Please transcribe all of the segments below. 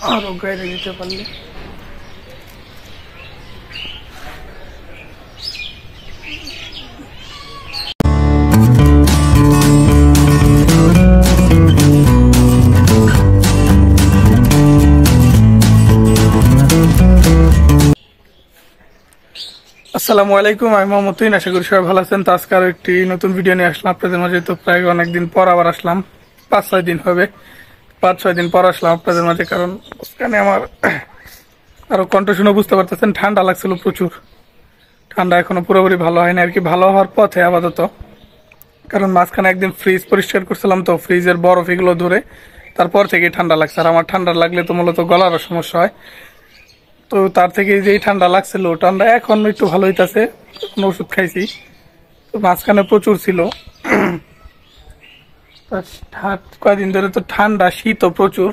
আরো গাইরে দিতে পারলে। আসসালামু আলাইকুম, আমি মোহাম্মদ তুহিন। আশা করি সবাই ভালো আছেন। তো আজকে আরো একটি নতুন ভিডিও নিয়ে আসলাম আপনাদের মাঝে। তো প্রায় অনেকদিন পর আবার আসলাম, 5-6 দিন হবে, 5-6 দিন পর আসলাম আপনাদের মাঝে। কারণ ওখানে আমার আরো কণ্ঠ শুনে বুঝতে পারতেছেন, ঠান্ডা লাগছিল প্রচুর। ঠান্ডা এখনো পুরোপুরি ভালো হয়নি আর কি, ভালো হওয়ার পথে আপাতত। কারণ মাঝখানে একদিন ফ্রিজ পরিষ্কার করছিলাম, তো ফ্রিজের বরফ এগুলো ধরে তারপর থেকে ঠান্ডা লাগছে। আর আমার ঠান্ডা লাগলে তো মূলত গলারও সমস্যা হয়। তো তার থেকে যেই ঠান্ডা লাগছিল, ঠান্ডা এখন একটু ভালো হইতাছে, কোনো ওষুধ খাইছি। তো মাঝখানে প্রচুর ছিল, কয়েকদিন ধরে তো ঠান্ডা, শীতও প্রচুর।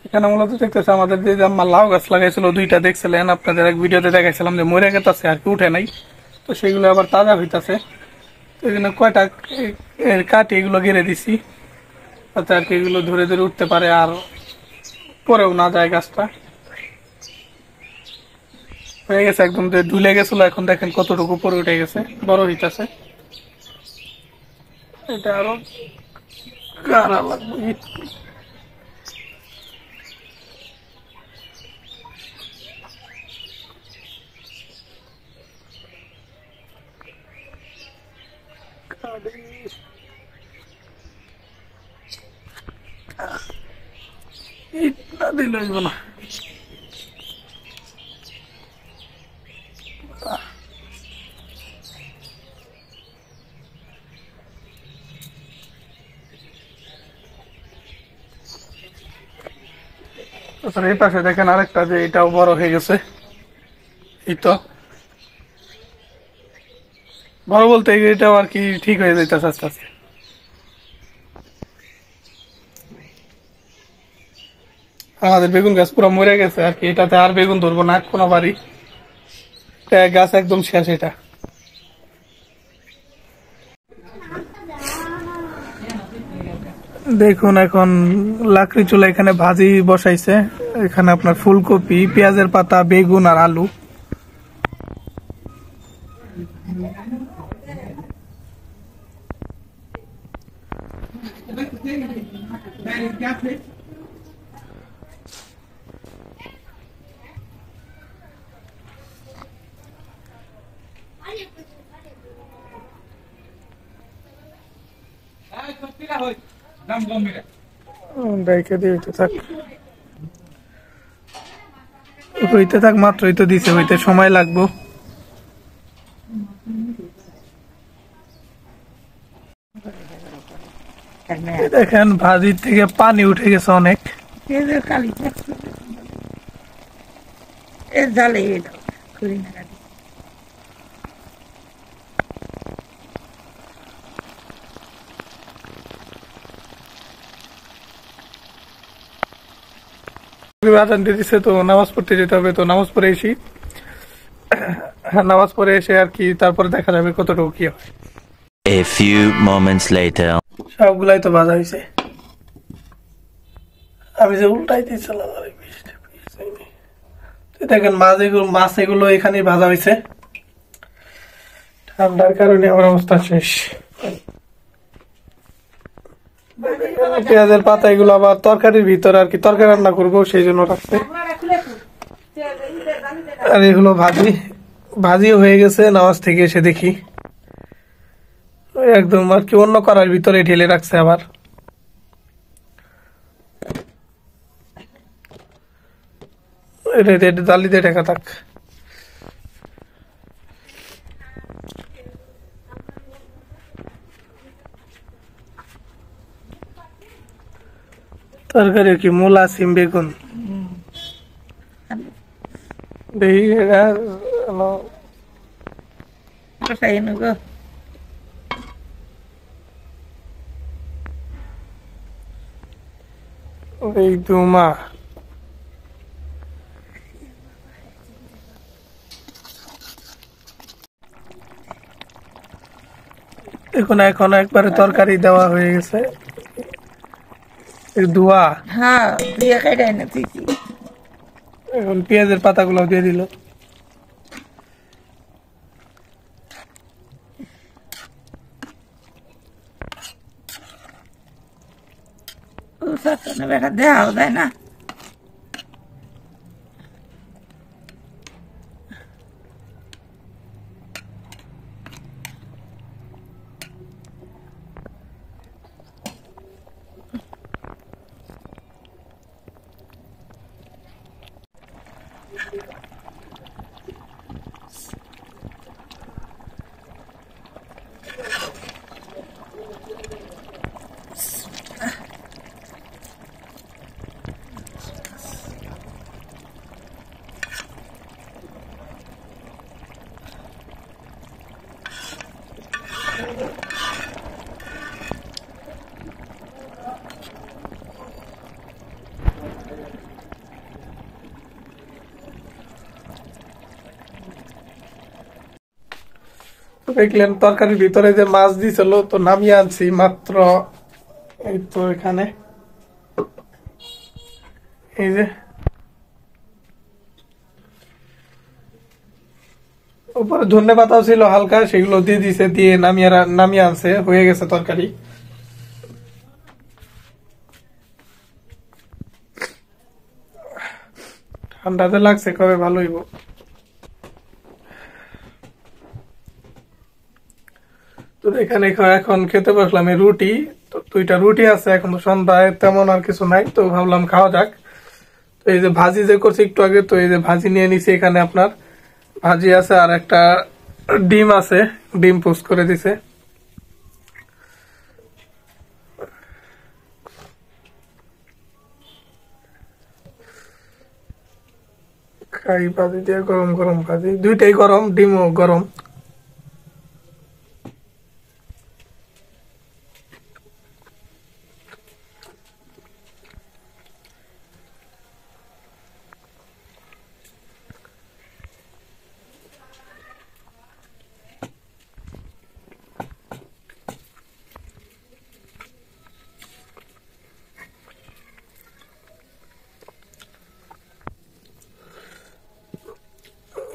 এখানে মূলত দেখতেছে আমাদের যে আম্মা লাউ গাছ লাগাইছিল, 2টা দেখছিলেন আপনাদের এক ভিডিওতে দেখাইছিলাম যে মরে গেছে আর কি, উঠে নাই। তো সেগুলো আবার তাজা হইতাছে। তো এই জন্য কয়টা কাটি এগুলো গেড়ে দিছি, যাতে আর কি এগুলো ধরে ধরে উঠতে পারে আর পরেও না যায় গাছটা। হয়ে গেছে একদম, ঢুলে গেছিল, এখন দেখেন কতটুকু পরে উঠে গেছে, বড় হইতাছে। এটা আরো কারা লাগবে। দিল না, এই পাশে দেখেন আরেকটা, যে এটাও বড় হয়ে গেছে। এই তো বড় বলতে এটাও আর কি ঠিক হয়ে যাইতেছে আস্তে আস্তে। আমাদের বেগুন গাছ পুরো মরে গেছে আর কি, এটাতে আর বেগুন ধরবো না কোনো বাড়ি, গাছ একদম শেষ এটা। দেখুন এখন লাকড়ি চুলা, এখানে ভাজি বসাইছে। এখানে আপনার ফুলকপি, পেঁয়াজের পাতা, বেগুন আর আলু। হইতে থাক, মাত্রই তো দিছে, হইতে সময় লাগবো। দেখেন ভাজির থেকে পানি উঠে গেছে অনেক। আজান দিয়ে দিছে, তো নামাজ পড়তে যেতে হবে। তো নামাজ পড়ে এসি, নামাজ পড়ে এসে আর কি তারপরে দেখা যাবে কতটুকু কি হয়। A few moments later. সবগুলাই তো ভাজা হয়েছে, আমি যে উল্টাই দিয়েছিলাম। দেখেন মাছ এগুলো এখানে ভাজা হয়েছে, ঠান্ডার কারণে আমার অবস্থা শেষ। পেঁয়াজের পাতা এগুলো আবার তরকারির ভিতরে আর কি, তরকারি রান্না করবো সেই জন্য রাখছে। আর এগুলো ভাজিও হয়ে গেছে। নামাজ থেকে এসে দেখি একদম আর কি অন্য করার ভিতরে ঢেলে রাখছে আবার। এটা জালি দিয়ে ঢাকা থাক। তরকারি কি মূলা, সিম, বেগুন। এই দুমা এখন একবারে তরকারি দেওয়া হয়ে গেছে। ধোয়া। হ্যাঁ দিয়ে কেটে এনে দিছি। এখন পেঁয়াজের পাতাগুলো দিয়ে দিল। বেটা দেওয়াও যায় না। দেখলেন তরকারির ভিতরে যে মাছ দিছিল, তো নামিয়ে আনছি মাত্র। এই তো এখানে এই যে উপরে ধনে পাতাও ছিল হালকা, সেগুলো দিয়ে দিছে, দিয়ে নামিয়ে আনছে, হয়ে গেছে তরকারি। ঠান্ডাতে লাগছে, কবে ভালো হইব। তো এখানে এখন খেতে বসলাম এই রুটি। তো 2টা রুটি আছে, এখন তো সন্ধ্যায় তেমন আর কিছু নাই, তো ভাবলাম খাওয়া যাক। তো এই যে ভাজি যে করছি একটু আগে, তো এই যে ভাজি নিয়ে নিছি এখানে, আপনার ভাজি আছে আর একটা ডিম আছে, ডিম পোস্ট করে দিছে। খাই ভাজি দিয়ে, গরম গরম ভাজি, দুইটাই গরম, ডিমও গরম।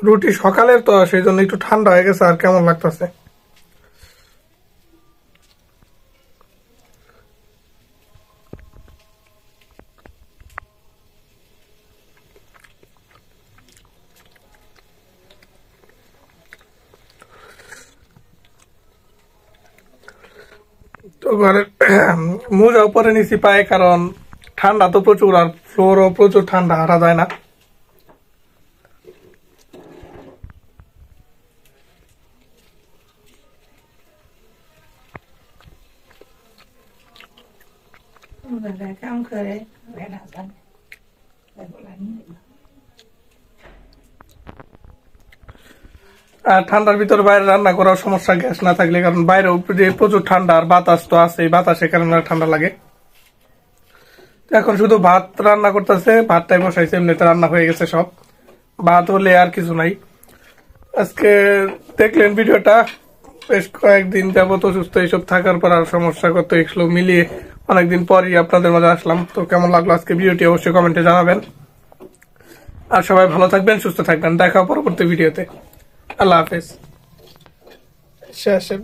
রুটি সকালের তো, সেই জন্য একটু ঠান্ডা হয়ে গেছে, আর কেমন লাগতেছে। তো ঘরের মোজা উপরে নিচি পায়ে, কারণ ঠান্ডা তো প্রচুর, আর ফ্লোরও প্রচুর ঠান্ডা, হারা যায় না। কাম করে আর ঠান্ডার ভিতর বাইরে রান্না করার সমস্যা, গ্যাস না থাকলে, কারণ বাইরে যে প্রচুর ঠান্ডা, আর বাতাস তো আছে, বাতাসের কারণে ঠান্ডা লাগে। তো এখন শুধু ভাত রান্না করতেছে, ভাতটাই বসাইছে, এমনিতে রান্না হয়ে গেছে সব, ভাত হলে আর কিছু নাই। আজকে দেখলেন ভিডিওটা, বেশ কয়েকদিন যাবত অসুস্থ এইসব থাকার পর আর সমস্যা কত এগুলো মিলিয়ে অনেকদিন পরই আপনাদের মাঝে আসলাম। তো কেমন লাগলো আজকে ভিডিওটি অবশ্যই কমেন্টে জানাবেন। আর সবাই ভালো থাকবেন, সুস্থ থাকবেন, দেখা পরবর্তী ভিডিওতে। আল্লাহ হাফেজ। শেষে